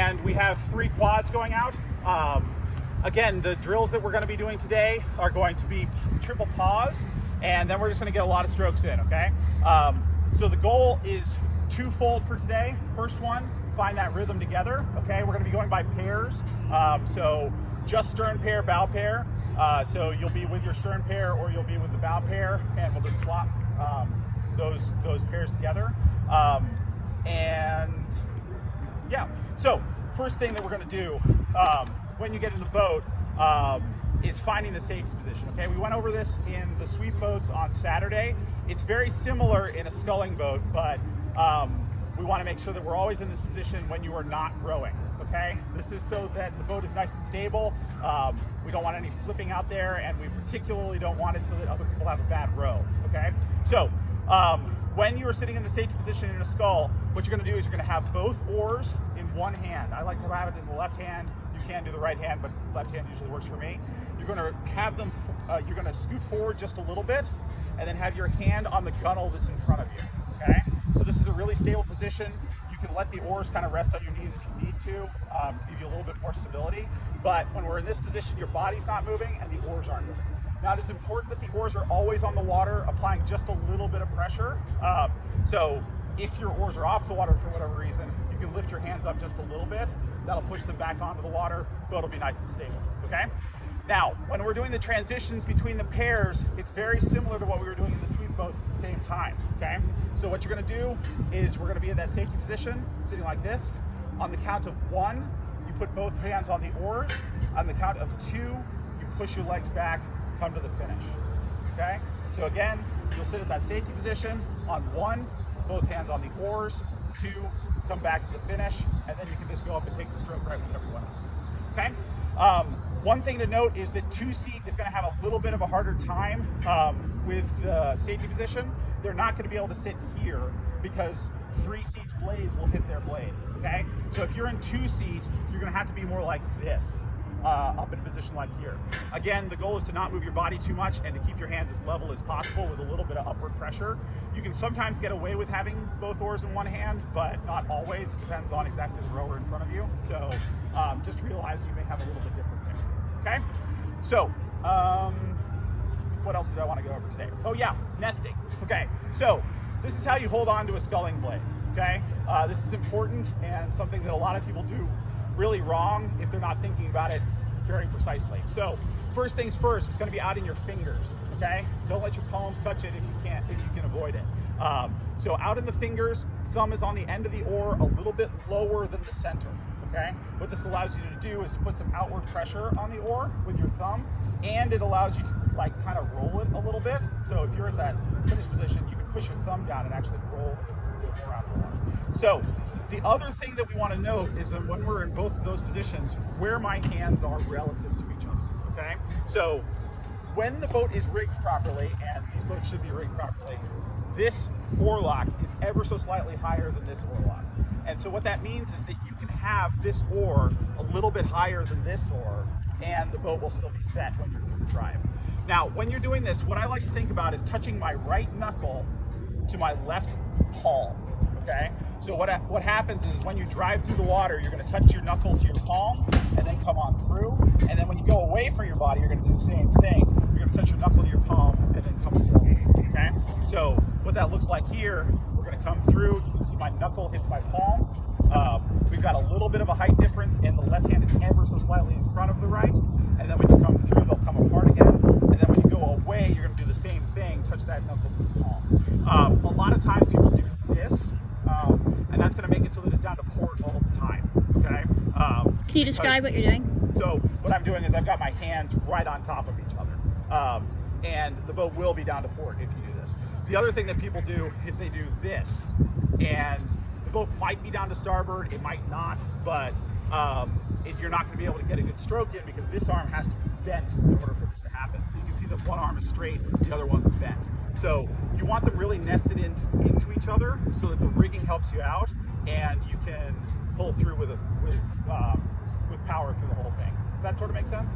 and we have 3 quads going out. Again, the drills that we're going to be doing today are going to be triple pause, and then we're just going to get a lot of strokes in, okay? So the goal is twofold for today. First one, find that rhythm together, okay? We're going to be going by pairs, so just stern pair, bow pair. So you'll be with your stern pair or you'll be with the bow pair, and we'll just swap those pairs together. And yeah, so first thing that we're going to do when you get in the boat is finding the safety position, okay? We went over this in the sweep boats on Saturday. It's very similar in a sculling boat, but we want to make sure that we're always in this position when you are not rowing, okay? This is so that the boat is nice and stable. We don't want any flipping out there, and we particularly don't want it so that other people have a bad row, okay? So when you are sitting in the safety position in a scull, what you're going to do is you're going to have both oars in one hand. I like to have it in the left hand. You can do the right hand, but left hand usually works for me. You're going to have them, you're going to scoot forward just a little bit, and then have your hand on the gunnel that's in front of you, okay? So this is a really stable position. You can let the oars kind of rest on your knees if you need to give you a little bit more stability. But when we're in this position, your body's not moving and the oars aren't moving. Now, it is important that the oars are always on the water, applying just a little bit of pressure. So if your oars are off the water for whatever reason, you can lift your hands up just a little bit. That'll push them back onto the water. Boat will be nice and stable, okay? Now, when we're doing the transitions between the pairs, it's very similar to what we were doing in the sweep boats at the same time, okay? So what you're gonna do is we're gonna be in that safety position, sitting like this. On the count of 1, you put both hands on the oars. On the count of 2, you push your legs back, come to the finish, okay? So again, you'll sit at that safety position. On 1, both hands on the oars. 2, come back to the finish, and then you can just go up and take the stroke right with everyone else, okay? One thing to note is that 2-seat is going to have a little bit of a harder time with the safety position. They're not going to be able to sit here because 3-seat's blades will hit their blade, okay? So if you're in 2-seat, you're going to have to be more like this, up in a position like here. Again, the goal is to not move your body too much and to keep your hands as level as possible with a little bit of upward pressure. You can sometimes get away with having both oars in one hand, but not always. It depends on exactly the rower in front of you. So just realize you may have a little bit different picture, okay? So what else did I want to go over today? Oh yeah, nesting. Okay, so this is how you hold on to a sculling blade, okay? This is important and something that a lot of people do really wrong if they're not thinking about it very precisely. So first things first, it's going to be out in your fingers, okay? Don't let your palms touch it if you can avoid it. So out in the fingers, thumb is on the end of the oar a little bit lower than the center, okay? What this allows you to do is to put some outward pressure on the oar with your thumb, and it allows you to like kind of roll it a little bit. So if you're in that finish position, you can push your thumb down and actually roll it around the water. So the other thing that we want to note is that when we're in both of those positions, where my hands are relative to each other, okay? So when the boat is rigged properly, and these boats should be rigged properly, this oarlock is ever so slightly higher than this oarlock. And so what that means is that you can have this oar a little bit higher than this oar, and the boat will still be set when you're through the drive. Now, when you're doing this, what I like to think about is touching my right knuckle to my left palm, okay? So what happens is when you drive through the water, you're going to touch your knuckle to your palm and then come on through. And then when you go away from your body, you're going to do the same thing. You're going to touch your knuckle to your palm and then come through, okay? So what that looks like here, we're going to come through. You can see my knuckle hits my palm. We've got a little bit of a height difference, and the left hand is ever so slightly in front of the right. And then when you come through, they'll come apart again. And then when you go away, you're going to do the same thing, touch that knuckle to the palm. A lot of times people do this, and that's going to make it so that it's down to port all the time, okay? Can you describe what you're doing? So what I'm doing is I've got my hands right on top of each other, and the boat will be down to port if you do this. The other thing that people do is they do this, and the boat might be down to starboard, it might not, but you're not going to be able to get a good stroke in because this arm has to be bent in order for this to happen. So you can see that one arm is straight, the other one's bent. So you want them really nested into each other so that the rigging helps you out and you can pull through with power through the whole thing. Does that sort of make sense?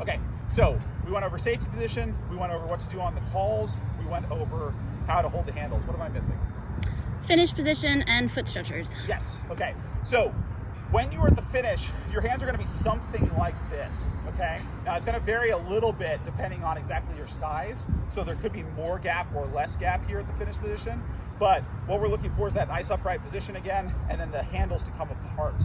Okay, so we went over safety position, we went over what to do on the calls, we went over how to hold the handles. What am I missing? Finish position and foot structures. Yes, okay. So when you are at the finish, your hands are going to be something like this, okay? Now it's going to vary a little bit depending on exactly your size. So there could be more gap or less gap here at the finish position. But what we're looking for is that nice upright position again, and then the handles to come apart.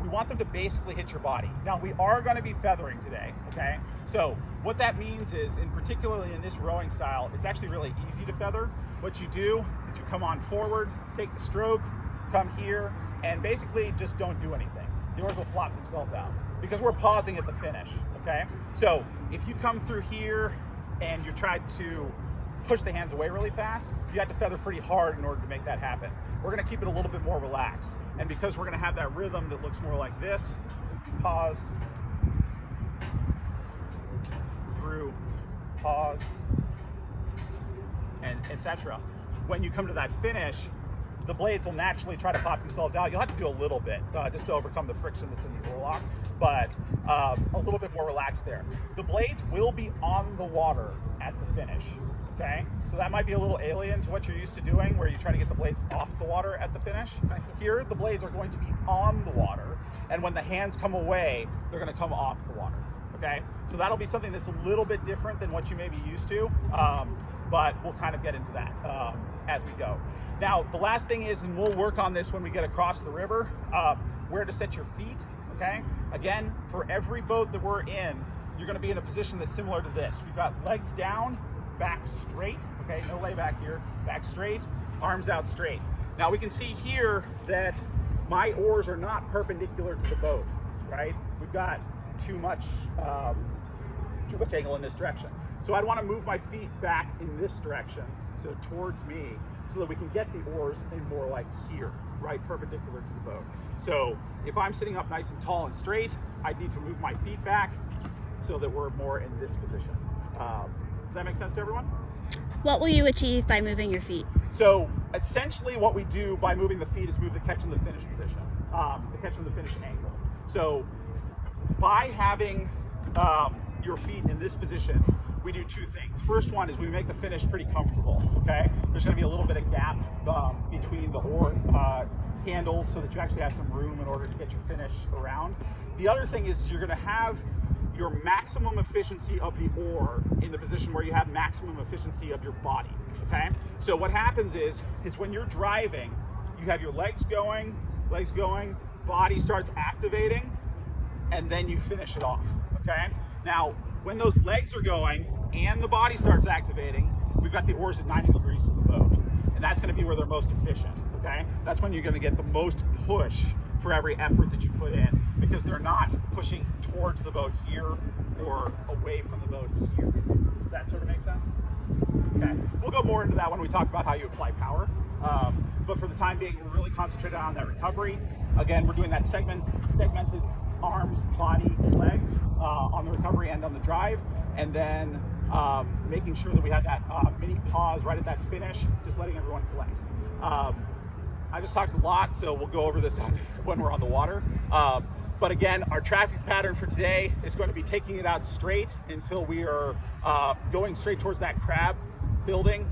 We want them to basically hit your body. Now we are going to be feathering today, okay? So what that means is, in particularly in this rowing style, it's actually really easy to feather. What you do is you come on forward, take the stroke, come here, and basically just don't do anything. The oars will flop themselves out because we're pausing at the finish, okay? So if you come through here and you try to push the hands away really fast, you have to feather pretty hard in order to make that happen. We're gonna keep it a little bit more relaxed. And because we're gonna have that rhythm that looks more like this, pause, through, pause, and etc. When you come to that finish, the blades will naturally try to pop themselves out. You'll have to do a little bit just to overcome the friction that's in the oar lock, but a little bit more relaxed there. The blades will be on the water at the finish, okay? So that might be a little alien to what you're used to doing, where you try to get the blades off the water at the finish. Here, the blades are going to be on the water, and when the hands come away, they're gonna come off the water, okay? So that'll be something that's a little bit different than what you may be used to, but we'll kind of get into that as we go. Now, the last thing is, and we'll work on this when we get across the river, where to set your feet, okay? Again, for every boat that we're in, you're gonna be in a position that's similar to this. We've got legs down, back straight, okay? No lay back here, back straight, arms out straight. Now we can see here that my oars are not perpendicular to the boat, right? We've got too much angle in this direction. So I'd wanna move my feet back in this direction, so towards me, so that we can get the oars in more like here, right, perpendicular to the boat. So if I'm sitting up nice and tall and straight, I need to move my feet back so that we're more in this position. Does that make sense to everyone? What will you achieve by moving your feet? So essentially what we do by moving the feet is move the catch and the finish position, the catch and the finish angle. So by having your feet in this position, we do two things. First one is we make the finish pretty comfortable, okay? There's gonna be a little bit of gap between the oar handles so that you actually have some room in order to get your finish around. The other thing is you're gonna have your maximum efficiency of the oar in the position where you have maximum efficiency of your body, okay? So what happens is when you're driving, you have your legs going, body starts activating, and then you finish it off, okay? Now, when those legs are going and the body starts activating, we've got the oars at 90 degrees to the boat. And that's gonna be where they're most efficient, okay? That's when you're gonna get the most push for every effort that you put in, because they're not pushing towards the boat here or away from the boat here. Does that sort of make sense? Okay, we'll go more into that when we talk about how you apply power. But for the time being, we're really concentrated on that recovery. Again, we're doing that segmented arms, body, legs on the recovery and on the drive, and then making sure that we have that mini pause right at that finish, just letting everyone collect. I just talked a lot, so we'll go over this when we're on the water. But again, our traffic pattern for today is going to be taking it out straight until we are going straight towards that crab building,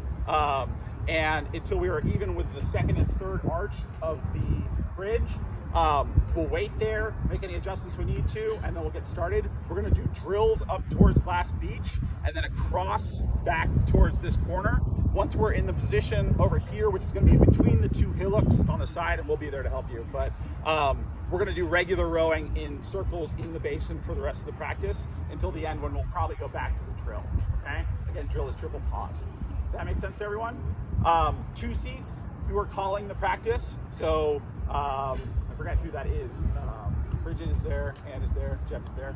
and until we are even with the second and third arch of the bridge. We'll wait there, make any adjustments we need to, and then we'll get started. We're gonna do drills up towards Glass Beach and then across back towards this corner. Once we're in the position over here, which is gonna be between the two hillocks on the side, and we'll be there to help you. But we're gonna do regular rowing in circles in the basin for the rest of the practice until the end, when we'll probably go back to the drill, okay? Again, drill is triple pause. Does that make sense to everyone? 2 seats, you are calling the practice. So, I forgot who that is. Bridget is there, Ann is there, Jeff is there.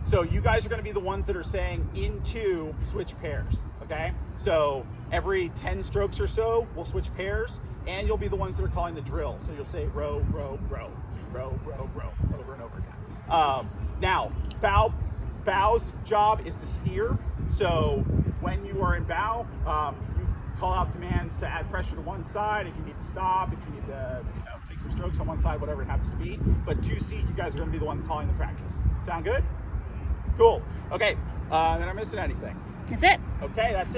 So you guys are gonna be the ones that are saying into switch pairs, okay? So every 10 strokes or so, we'll switch pairs, and you'll be the ones that are calling the drill. So you'll say row, row, row, row, row, row, over and over again. Now, bow's job is to steer. So when you are in bow, you call out commands to add pressure to one side, if you need to stop, if you need to take some strokes on one side, whatever it happens to be. But 2 seat, you guys are gonna be the one calling the practice. Sound good? Cool. Okay, am I missing anything? That's it. Okay, that's it.